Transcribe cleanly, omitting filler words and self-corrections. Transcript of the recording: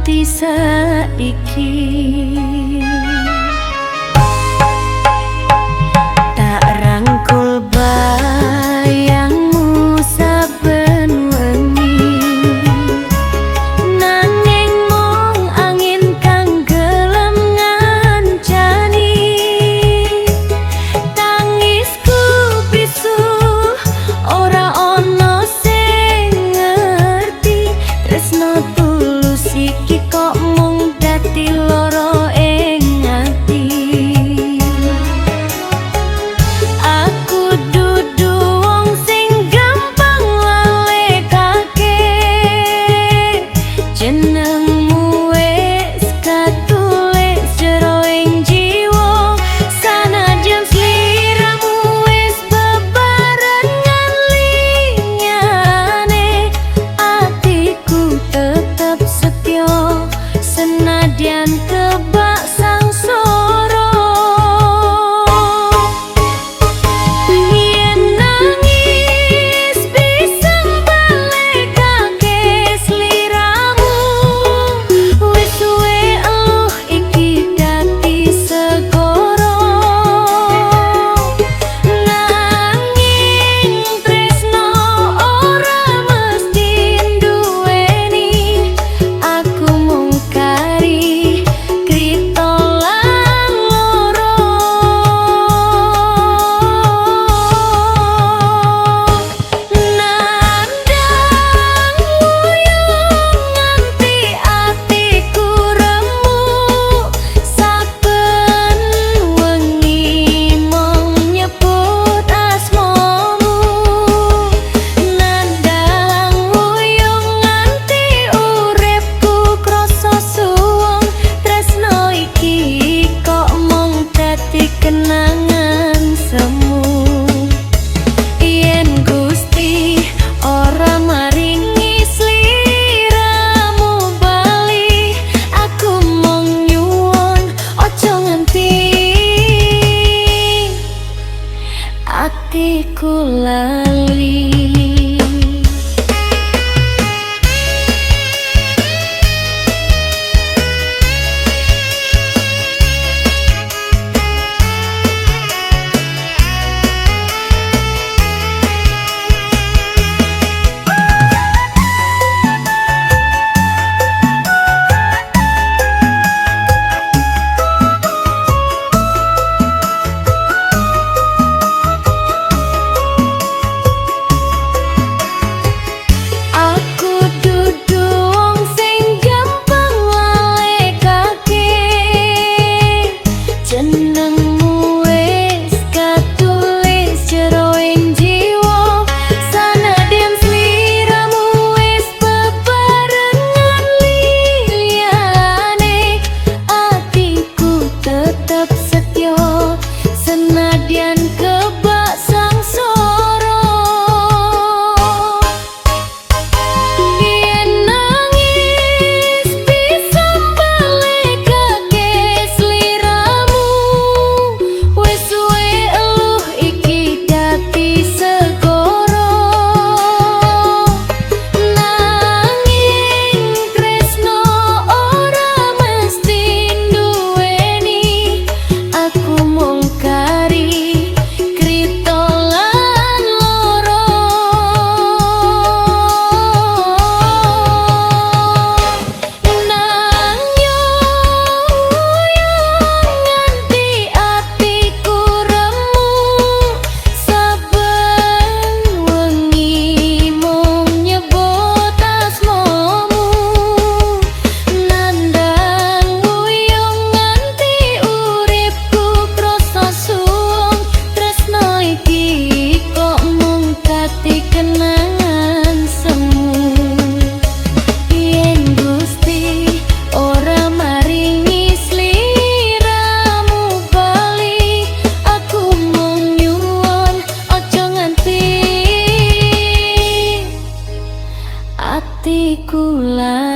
dadi saiki. Tak rangkul bayangmu saben wengi, nanging mung angin kang gelem ngancani. Tangisku bisu ora ono sing ngerti, tresno tulus iki kok mung dadi loro ing ati. Aku dudu wong sing gampang lalekake, jenengmu wis katulis jero ing jiwa. Sanadyan sliramu wis bebarengan liyane, atiku tetep setya senadyan kebak sangsara. Yen nangis bisa mbalekake sliramu, wis suwe eluh iki dadi segara. Nanging tresno ora mesti nduweni, aku mung kari krita lan loro. Nandang nguyung nganti atiku remu, saben wengi mung nyebut asmamu. Nandang nguyung nganti uripku krasa suwung, tresno iki kok mung dadi kenangan semu. Yen Gusti ora maringi sliramu bali, aku mung nyuwun aja nganti atiku lali. Aku dudu wong sing gampang lalekake, jenengmu wis katulis jero ing jiwa. Sanadyan sliramu wis bebarengan liyane, atiku tetep setya senadyan kebak sangsara. Yen nangis bisa mbalekake sliramu, wis suwe eluh iki dadi segara. Nanging tresno ora mesti nduweni, aku mung kari krita lan loro. Nang nyuyung nganti atiku remu, saben wengi mung nyebut asmamu. Nandang nguyung nganti uripku krasa suwung, tresno iki kok mung dadi kenangan semu. Yen Gusti ora maringi sliramu bali, aku mung nyuwun aja nganti atiku lali.